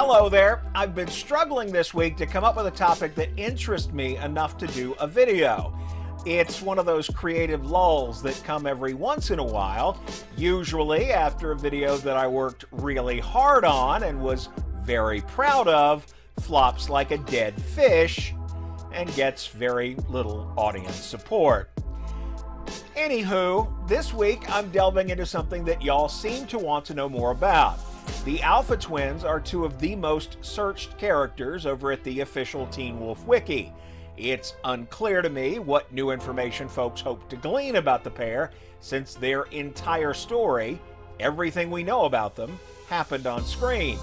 Hello there. I've been struggling this week to come up with a topic that interests me enough to do a video. It's one of those creative lulls that come every once in a while, usually after a video that I worked really hard on and was very proud of flops like a dead fish and gets very little audience support. Anywho, this week I'm delving into something that y'all seem to want to know more about. The Alpha Twins are two of the most searched characters over at the official Teen Wolf Wiki. It's unclear to me what new information folks hope to glean about the pair, since their entire story, everything we know about them, happened on screen.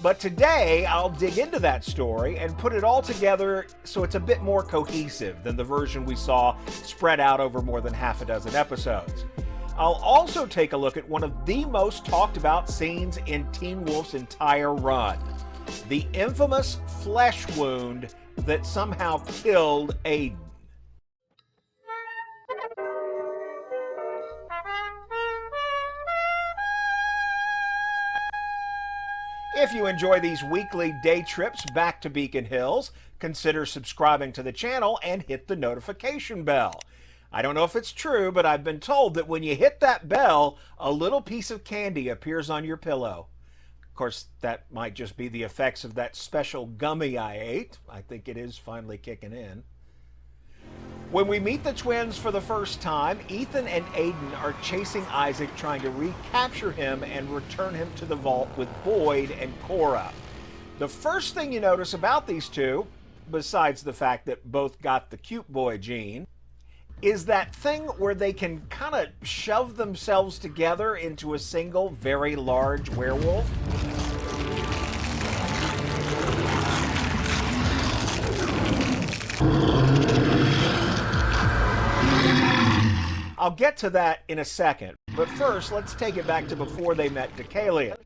But today, I'll dig into that story and put it all together so it's a bit more cohesive than the version we saw spread out over more than half a dozen episodes. I'll also take a look at one of the most talked about scenes in Teen Wolf's entire run, the infamous flesh wound that somehow killed Aiden. If you enjoy these weekly day trips back to Beacon Hills, consider subscribing to the channel and hit the notification bell. I don't know if it's true, but I've been told that when you hit that bell, a little piece of candy appears on your pillow. Of course, that might just be the effects of that special gummy I ate. I think it is finally kicking in. When we meet the twins for the first time, Ethan and Aiden are chasing Isaac, trying to recapture him and return him to the vault with Boyd and Cora. The first thing you notice about these two, besides the fact that both got the cute boy gene, is that thing where they can kind of shove themselves together into a single, very large werewolf. I'll get to that in a second, but first let's take it back to before they met Deucalion.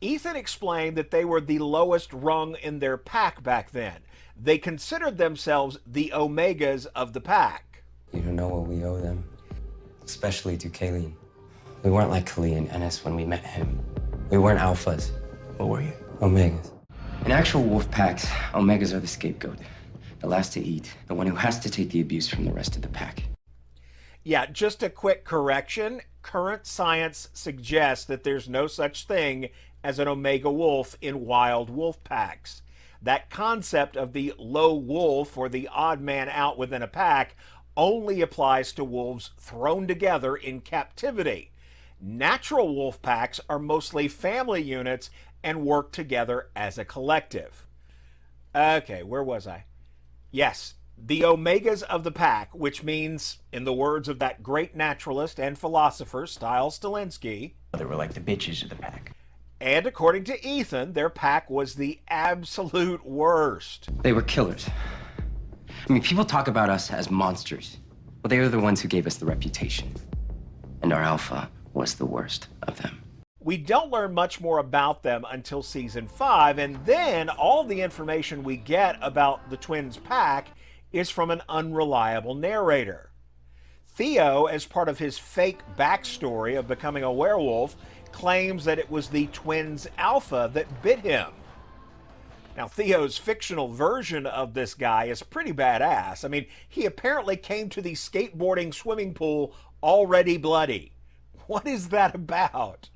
Ethan explained that they were the lowest rung in their pack back then. They considered themselves the Omegas of the pack. You don't know what we owe them, especially Deucalion. We weren't like Kali and Ennis when we met him. We weren't alphas. What were you? Omegas. In actual wolf packs, Omegas are the scapegoat, the last to eat, the one who has to take the abuse from the rest of the pack. Yeah, just a quick correction. Current science suggests that there's no such thing as an Omega wolf in wild wolf packs. That concept of the low wolf or the odd man out within a pack only applies to wolves thrown together in captivity. Natural wolf packs are mostly family units and work together as a collective. Okay, where was I? Yes, the Omegas of the pack, which means, in the words of that great naturalist and philosopher, Stiles Stilinski, They were like the bitches of the pack. and according to Ethan, their pack was the absolute worst. They were killers. I mean, people talk about us as monsters. Well, they were the ones who gave us the reputation. And our alpha was the worst of them. We don't learn much more about them until season 5, and then all the information we get about the twins' pack is from an unreliable narrator. Theo, as part of his fake backstory of becoming a werewolf, claims that it was the twins' alpha that bit him. Now, Theo's fictional version of this guy is pretty badass. I mean, he apparently came to the skateboarding swimming pool already bloody. What is that about?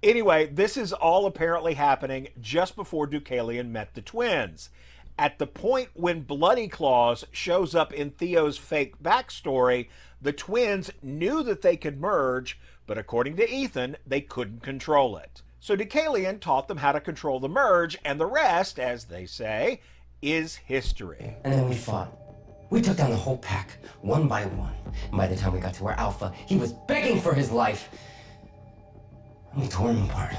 Anyway, this is all apparently happening just before Deucalion met the twins. At the point when Bloody Claws shows up in Theo's fake backstory, the twins knew that they could merge, but according to Ethan, they couldn't control it. So Deucalion taught them how to control the merge, and the rest, as they say, is history. And then we fought. We took down the whole pack, one by one. And by the time we got to our alpha, he was begging for his life. And we tore him apart.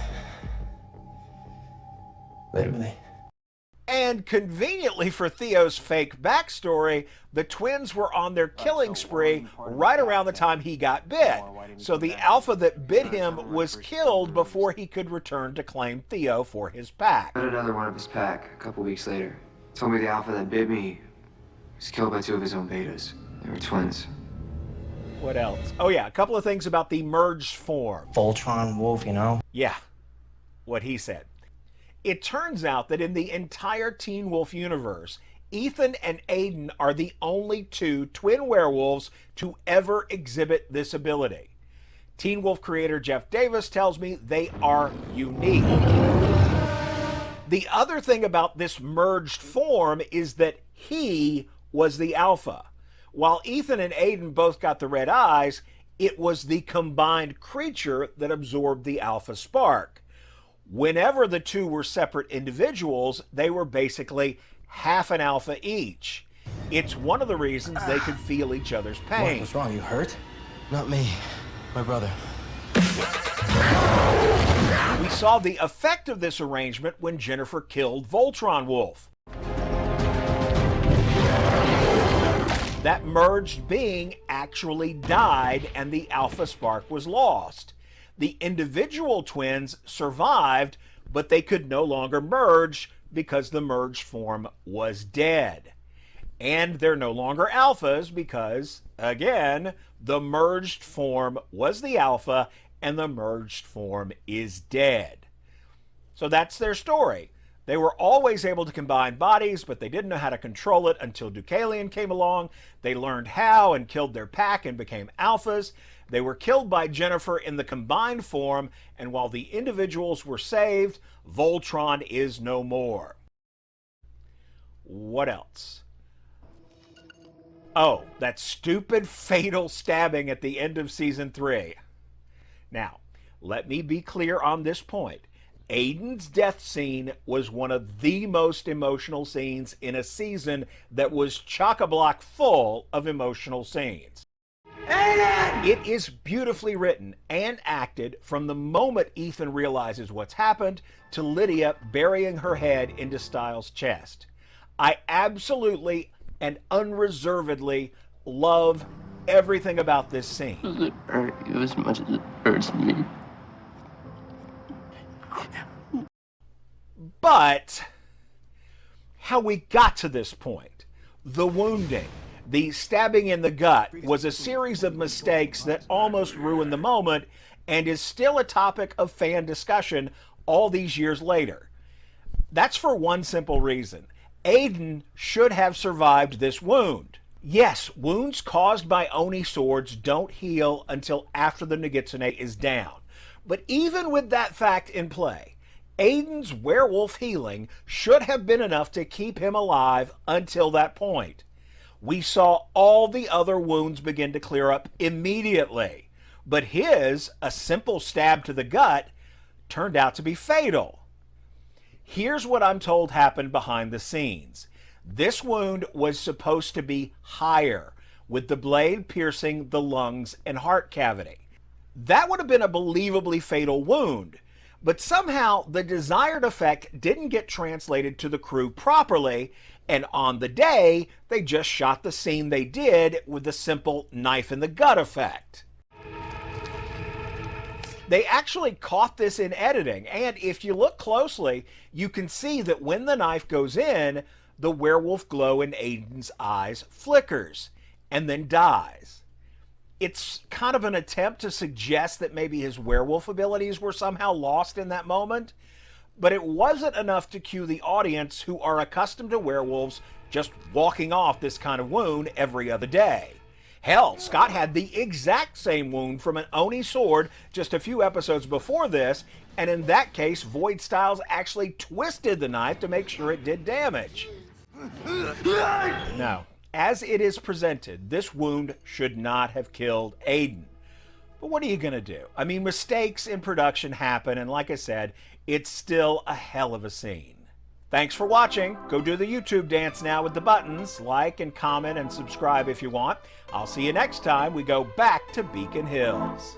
Literally. And conveniently for Theo's fake backstory, the twins were on their killing spree right around the time he got bit. So the alpha that bit him was killed before he could return to claim Theo for his pack. Got another one of his pack a couple weeks later. Told me the alpha that bit me was killed by two of his own betas. They were twins. What else? Oh yeah, a couple of things about the merged form. Voltron wolf, you know? Yeah, what he said. It turns out that in the entire Teen Wolf universe, Ethan and Aiden are the only two twin werewolves to ever exhibit this ability. Teen Wolf creator Jeff Davis tells me they are unique. The other thing about this merged form is that he was the alpha. While Ethan and Aiden both got the red eyes, it was the combined creature that absorbed the alpha spark. Whenever the two were separate individuals, they were basically half an alpha each. It's one of the reasons they could feel each other's pain. What's wrong? You hurt? Not me. My brother. We saw the effect of this arrangement when Jennifer killed Voltron Wolf. That merged being actually died and the alpha spark was lost. The individual twins survived, but they could no longer merge because the merged form was dead. And they're no longer alphas because, again, the merged form was the alpha and the merged form is dead. So that's their story. They were always able to combine bodies, but they didn't know how to control it until Deucalion came along. They learned how and killed their pack and became alphas. They were killed by Jennifer in the combined form, and while the individuals were saved, Voltron is no more. What else? Oh, that stupid fatal stabbing at the end of season 3. Now, let me be clear on this point. Aiden's death scene was one of the most emotional scenes in a season that was chock-a-block full of emotional scenes. Aiden! It is beautifully written and acted from the moment Ethan realizes what's happened to Lydia burying her head into Styles' chest. I absolutely and unreservedly love everything about this scene. Does it hurt you as much as it hurts me? But how we got to this point, the wounding, the stabbing in the gut, was a series of mistakes that almost ruined the moment and is still a topic of fan discussion all these years later. That's for one simple reason. Aiden should have survived this wound. Yes, wounds caused by Oni swords don't heal until after the Nogitsune is down. But even with that fact in play, Aiden's werewolf healing should have been enough to keep him alive until that point. We saw all the other wounds begin to clear up immediately, but his, a simple stab to the gut, turned out to be fatal. Here's what I'm told happened behind the scenes. This wound was supposed to be higher, with the blade piercing the lungs and heart cavity. That would have been a believably fatal wound, but somehow the desired effect didn't get translated to the crew properly, and on the day, they just shot the scene they did with the simple knife in the gut effect. They actually caught this in editing, and if you look closely, you can see that when the knife goes in, the werewolf glow in Aiden's eyes flickers and then dies. It's kind of an attempt to suggest that maybe his werewolf abilities were somehow lost in that moment, but it wasn't enough to cue the audience, who are accustomed to werewolves just walking off this kind of wound every other day. Hell, Scott had the exact same wound from an Oni sword just a few episodes before this, and in that case, Void Styles actually twisted the knife to make sure it did damage. No. As it is presented, this wound should not have killed Aiden. But what are you going to do? I mean, mistakes in production happen, and like I said, it's still a hell of a scene. Thanks for watching. Go do the YouTube dance now with the buttons. Like and comment and subscribe if you want. I'll see you next time we go back to Beacon Hills.